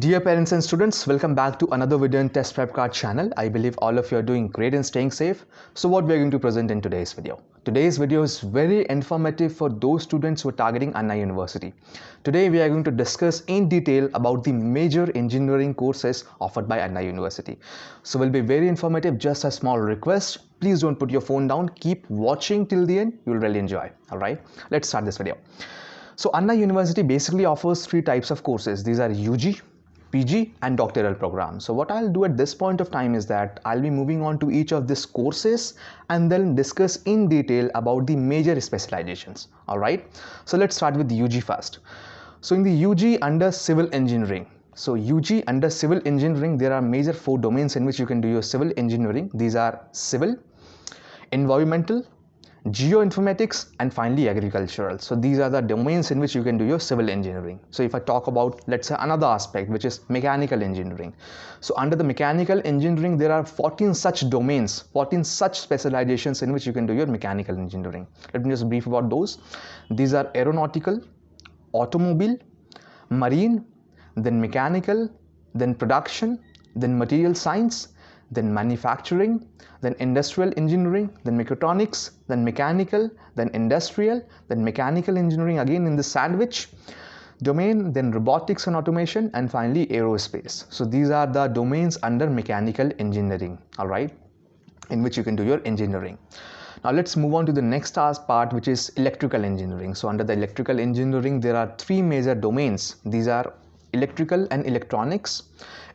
Dear parents and students, welcome back to another video in Test Prep Card channel. I believe all of you are doing great and staying safe. So what we are going to present in today's video. Today's video is very informative for those students who are targeting Anna University. Today we are going to discuss in detail about the major engineering courses offered by Anna University. So will be very informative. Just a small request, please don't put your phone down. Keep watching till the end. You will really enjoy. Alright, let's start this video. So Anna University basically offers three types of courses. These are UG, PG and doctoral programs. So what I'll do at this point of time is that I'll be moving on to each of these courses and then discuss in detail about the major specializations. Alright, so let's start with the UG first. So in the UG under civil engineering, so UG under civil engineering, there are major four domains in which you can do your civil engineering. These are civil, environmental, geoinformatics and finally agricultural. So these are the domains in which you can do your civil engineering. So if I talk about, let's say, another aspect, which is mechanical engineering. So under the mechanical engineering, there are 14 such domains, 14 such specializations in which you can do your mechanical engineering. Let me just brief about those. These are aeronautical, automobile, marine, then mechanical, then production, then material science, then manufacturing, then industrial engineering, then mechatronics, then mechanical, then industrial, then mechanical engineering again in the sandwich domain, then robotics and automation, and finally aerospace. So these are the domains under mechanical engineering, alright, in which you can do your engineering. Now let's move on to the next part, which is electrical engineering. So under the electrical engineering, there are three major domains. These are electrical and electronics,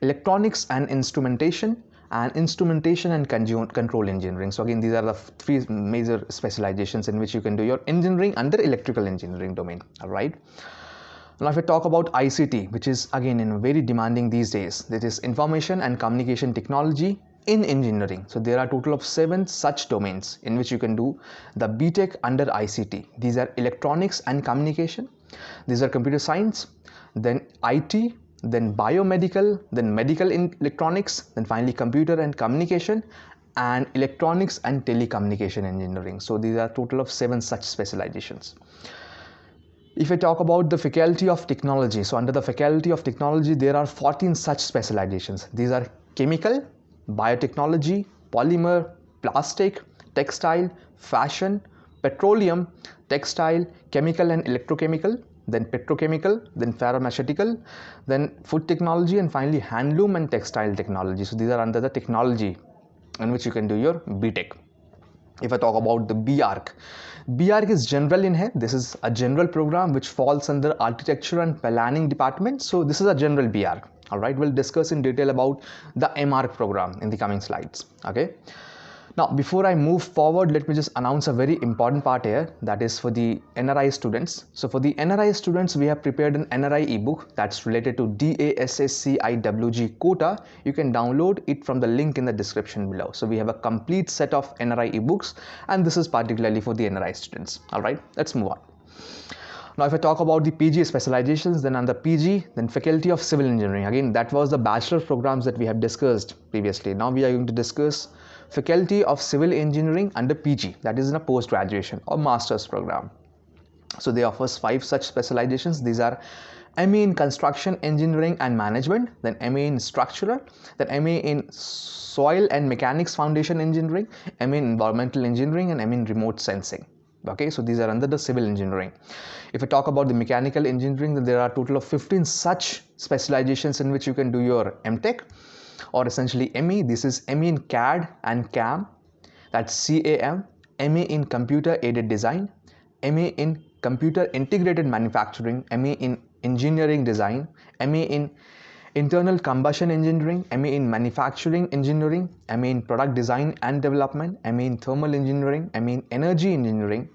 electronics and instrumentation, and instrumentation and control engineering. So again, these are the three major specializations in which you can do your engineering under electrical engineering domain. All right. Now if I talk about ICT, which is again in very demanding these days, that is information and communication technology in engineering. So there are a total of 7 such domains in which you can do the BTech under ICT. These are electronics and communication, these are computer science, then IT, then biomedical, then medical electronics, then finally computer and communication, and electronics and telecommunication engineering. So these are a total of 7 such specializations. If I talk about the faculty of technology, so under the faculty of technology, there are 14 such specializations. These are chemical, biotechnology, polymer, plastic, textile, fashion, petroleum, textile, chemical and electrochemical, then petrochemical, then pharmaceutical, then food technology, and finally handloom and textile technology. So these are under the technology in which you can do your BTech. If I talk about the BArch, BArch is general in here. This is a general program which falls under architecture and planning department. So this is a general BArch. All right, we'll discuss in detail about the MArch program in the coming slides. Okay. Now, before I move forward, let me just announce a very important part here, that is for the NRI students. So for the NRI students, we have prepared an NRI ebook that's related to DASSCIWG quota. You can download it from the link in the description below. So we have a complete set of NRI ebooks, and this is particularly for the NRI students. All right, let's move on. Now, if I talk about the PG specializations, then under PG, then Faculty of Civil Engineering. Again, that was the bachelor programs that we have discussed previously. Now we are going to discuss Faculty of Civil Engineering under PG, that is in a post-graduation or master's program. So they offer 5 such specializations. These are MA in Construction Engineering and Management, then MA in Structural, then MA in Soil and Mechanics Foundation Engineering, MA in Environmental Engineering, and MA in Remote Sensing. Okay, so these are under the civil engineering. If I talk about the mechanical engineering, then there are a total of 15 such specializations in which you can do your MTech, or essentially ME. This is ME in CAD and CAM, that's CAM, ME in Computer Aided Design, ME in Computer Integrated Manufacturing, ME in Engineering Design, ME in Internal Combustion Engineering, ME in Manufacturing Engineering, ME in Product Design and Development, ME in Thermal Engineering, ME in Energy Engineering,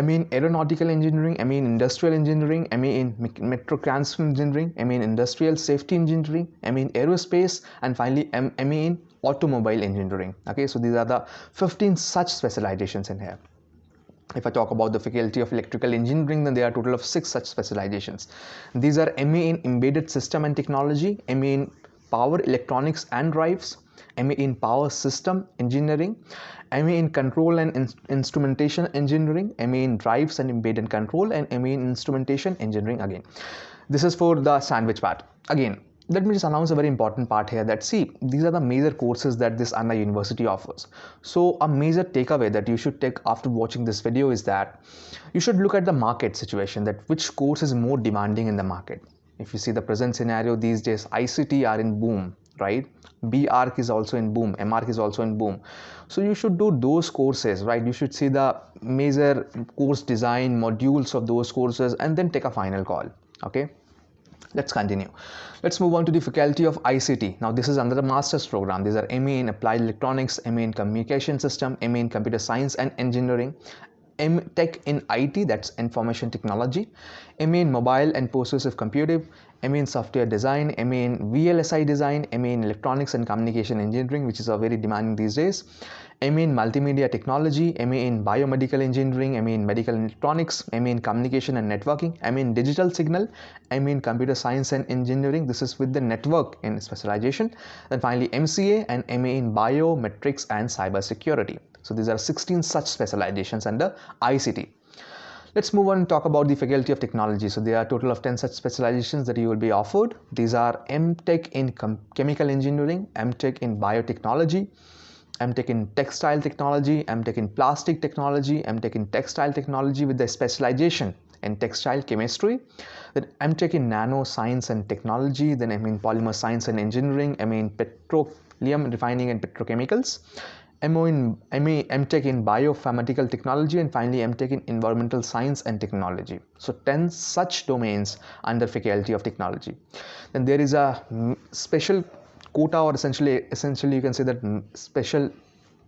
ME in Aeronautical Engineering, ME in Industrial Engineering, ME in Mechanical Engineering, ME in Industrial Safety Engineering, ME in Aerospace, and finally ME in Automobile Engineering. Okay, so these are the 15 such specializations in here. If I talk about the Faculty of Electrical Engineering, then there are a total of 6 such specializations. These are ME in Embedded System and Technology, ME in Power Electronics and Drives, ME in Power System Engineering, ME in Control and Instrumentation Engineering, ME in Drives and Embedded Control, and ME in Instrumentation Engineering again. This is for the sandwich part. Again, let me just announce a very important part here, that see, these are the major courses that this Anna University offers. So a major takeaway that you should take after watching this video is that you should look at the market situation, that which course is more demanding in the market. If you see the present scenario these days, ICT are in boom, right? B-Arc is also in boom, M-Arc is also in boom. So you should do those courses, right? You should see the major course design modules of those courses and then take a final call. Okay, let's continue. Let's move on to the faculty of ICT. Now this is under the master's program. These are MA in Applied Electronics, MA in Communication System, MA in Computer Science and Engineering, M.Tech in IT, that's Information Technology, MA in Mobile and Persuasive Computing, MA in Software Design, MA in VLSI Design, MA in Electronics and Communication Engineering, which is very demanding these days, MA in Multimedia Technology, MA in Biomedical Engineering, MA in Medical Electronics, MA in Communication and Networking, MA in Digital Signal, MA in Computer Science and Engineering, this is with the network in specialization, then finally MCA and MA in Biometrics and Cyber Security. So these are 16 such specializations under ICT. Let's move on and talk about the Faculty of Technology. So there are a total of 10 such specializations that you will be offered. These are M.Tech in Chemical Engineering, M.Tech in Biotechnology, M.Tech in Textile Technology, M.Tech in Plastic Technology, M.Tech in Textile Technology with the specialization in Textile Chemistry, then M.Tech in Nano Science and Technology, then MA in Polymer Science and Engineering, MA in Petroleum Refining and Petrochemicals, M.Tech in Biopharmaceutical Technology, and finally M.Tech in Environmental Science and Technology. So 10 such domains under Faculty of Technology. Then there is a special quota, or essentially you can say that special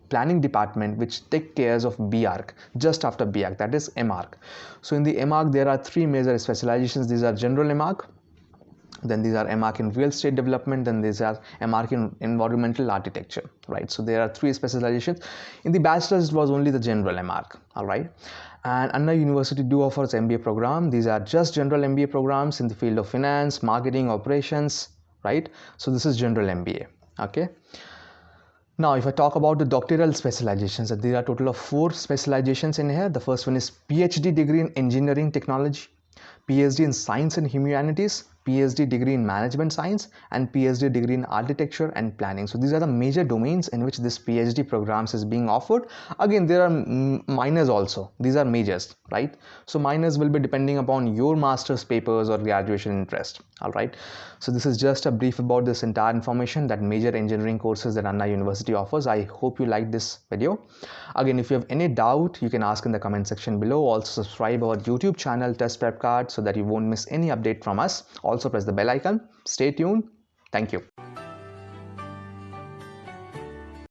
planning department which take cares of B-Arc, just after B-Arc, that is M-Arc. So in the M-Arc there are three major specializations. These are General M-Arc, then these are M.Arc in Real Estate Development, then these are M.Arc in Environmental Architecture, right? So there are three specializations. In the bachelor's it was only the General M.Arc, all right? And Anna University do offers MBA program. These are just general MBA programs in the field of finance, marketing, operations, right? So this is General MBA, okay? Now, if I talk about the doctoral specializations, there are a total of 4 specializations in here. The first one is PhD degree in Engineering Technology, PhD in Science and Humanities, PhD degree in Management Science, and PhD degree in Architecture and Planning. So these are the major domains in which this PhD programs is being offered. Again, there are minors also. These are majors, right? So minors will be depending upon your master's papers or graduation interest, all right? So this is just a brief about this entire information, that major engineering courses that Anna University offers. I hope you liked this video. Again, if you have any doubt, you can ask in the comment section below. Also subscribe our YouTube channel Test Prep Card so that you won't miss any update from us. Also press the bell icon. Stay tuned. Thank you.